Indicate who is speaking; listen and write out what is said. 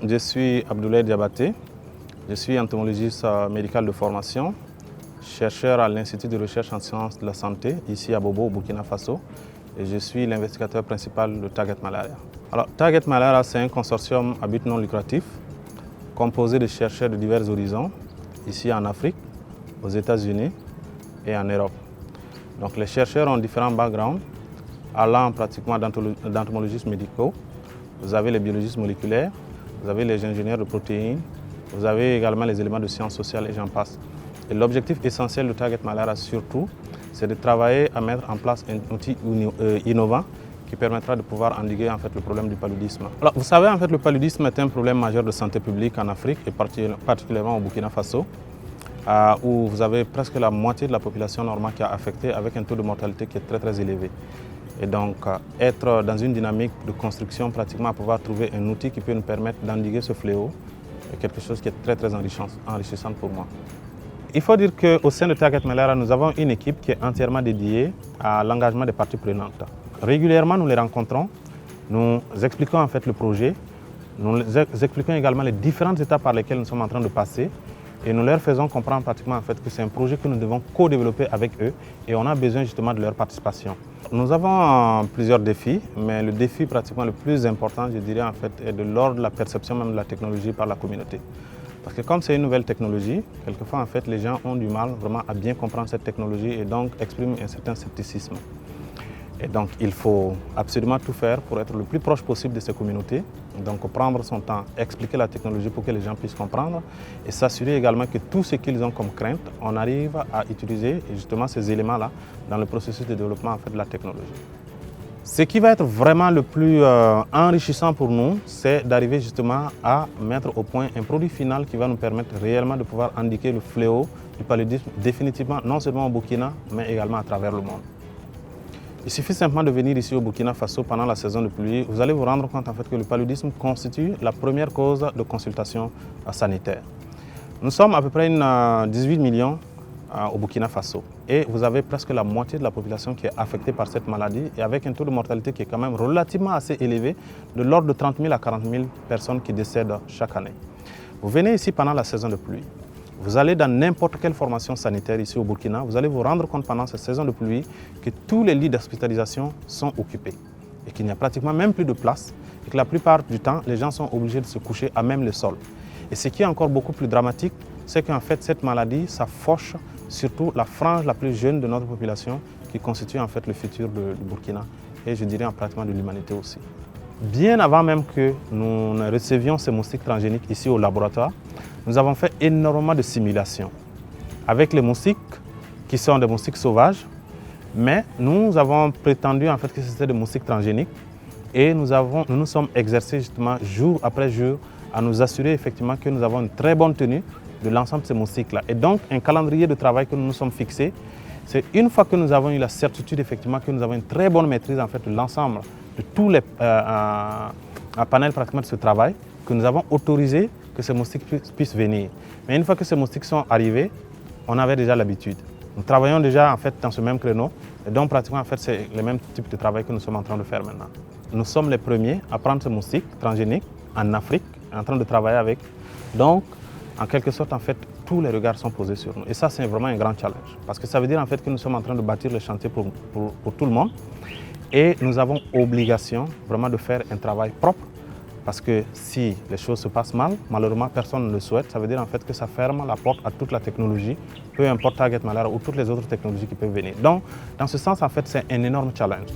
Speaker 1: Je suis Abdoulaye Diabaté, je suis entomologiste médical de formation, chercheur à l'Institut de recherche en sciences de la santé, ici à Bobo, au Burkina Faso, et je suis l'investigateur principal de Target Malaria. Alors, Target Malaria, c'est un consortium à but non lucratif, composé de chercheurs de divers horizons, ici en Afrique, aux États-Unis et en Europe. Donc, les chercheurs ont différents backgrounds, allant pratiquement d'entomologistes médicaux. Vous avez les biologistes moléculaires, vous avez les ingénieurs de protéines, vous avez également les éléments de sciences sociales et j'en passe. Et l'objectif essentiel de Target Malaria surtout, c'est de travailler à mettre en place un outil innovant qui permettra de pouvoir endiguer en fait, le problème du paludisme. Alors, vous savez, en fait, le paludisme est un problème majeur de santé publique en Afrique et particulièrement au Burkina Faso, où vous avez presque la moitié de la population normale qui est affectée avec un taux de mortalité qui est très élevé. Et donc, être dans une dynamique de construction, pratiquement à pouvoir trouver un outil qui peut nous permettre d'endiguer ce fléau, est quelque chose qui est très enrichissant pour moi. Il faut dire qu'au sein de Target Malaria, nous avons une équipe qui est entièrement dédiée à l'engagement des parties prenantes. Régulièrement, nous les rencontrons, nous expliquons en fait le projet, nous expliquons également les différentes étapes par lesquelles nous sommes en train de passer et nous leur faisons comprendre pratiquement en fait que c'est un projet que nous devons co-développer avec eux et on a besoin justement de leur participation. Nous avons plusieurs défis, mais le défi pratiquement le plus important, je dirais en fait, est de l'ordre de la perception même de la technologie par la communauté. Parce que comme c'est une nouvelle technologie, quelquefois en fait les gens ont du mal vraiment à bien comprendre cette technologie et donc expriment un certain scepticisme. Et donc il faut absolument tout faire pour être le plus proche possible de ces communautés. Donc prendre son temps, expliquer la technologie pour que les gens puissent comprendre et s'assurer également que tout ce qu'ils ont comme crainte, on arrive à utiliser justement ces éléments-là dans le processus de développement en fait, de la technologie. Ce qui va être vraiment le plus enrichissant pour nous, c'est d'arriver justement à mettre au point un produit final qui va nous permettre réellement de pouvoir indiquer le fléau du paludisme définitivement, non seulement au Burkina, mais également à travers le monde. Il suffit simplement de venir ici au Burkina Faso pendant la saison de pluie. Vous allez vous rendre compte en fait, que le paludisme constitue la première cause de consultation sanitaire. Nous sommes à peu près 18 millions au Burkina Faso et vous avez presque la moitié de la population qui est affectée par cette maladie et avec un taux de mortalité qui est quand même relativement assez élevé, de l'ordre de 30 000 à 40 000 personnes qui décèdent chaque année. Vous venez ici pendant la saison de pluie. Vous allez dans n'importe quelle formation sanitaire ici au Burkina, vous allez vous rendre compte pendant cette saison de pluie que tous les lits d'hospitalisation sont occupés et qu'il n'y a pratiquement même plus de place et que la plupart du temps, les gens sont obligés de se coucher à même le sol. Et ce qui est encore beaucoup plus dramatique, c'est qu'en fait cette maladie, ça fauche surtout la frange la plus jeune de notre population qui constitue en fait le futur du Burkina et je dirais pratiquement de l'humanité aussi. Bien avant même que nous ne recevions ces moustiques transgéniques ici au laboratoire, nous avons fait énormément de simulations avec les moustiques qui sont des moustiques sauvages, mais nous avons prétendu en fait que c'était des moustiques transgéniques et nous nous sommes exercés justement jour après jour à nous assurer effectivement que nous avons une très bonne tenue de l'ensemble de ces moustiques-là. Et donc un calendrier de travail que nous nous sommes fixés, c'est une fois que nous avons eu la certitude effectivement que nous avons une très bonne maîtrise en fait de l'ensemble de tous les panels pratiquement de ce travail, que nous avons autorisé que ces moustiques puissent venir. Mais une fois que ces moustiques sont arrivés, on avait déjà l'habitude. Nous travaillons déjà en fait dans ce même créneau et donc pratiquement en fait c'est le même type de travail que nous sommes en train de faire maintenant. Nous sommes les premiers à prendre ces moustiques transgéniques en Afrique, en train de travailler avec. Donc en quelque sorte en fait tous les regards sont posés sur nous et ça c'est vraiment un grand challenge parce que ça veut dire en fait que nous sommes en train de bâtir le chantier pour tout le monde et nous avons obligation vraiment de faire un travail propre. Parce que si les choses se passent mal, malheureusement personne ne le souhaite, ça veut dire en fait que ça ferme la porte à toute la technologie, peu importe Target Malaria ou toutes les autres technologies qui peuvent venir. Donc, dans ce sens, en fait, c'est un énorme challenge.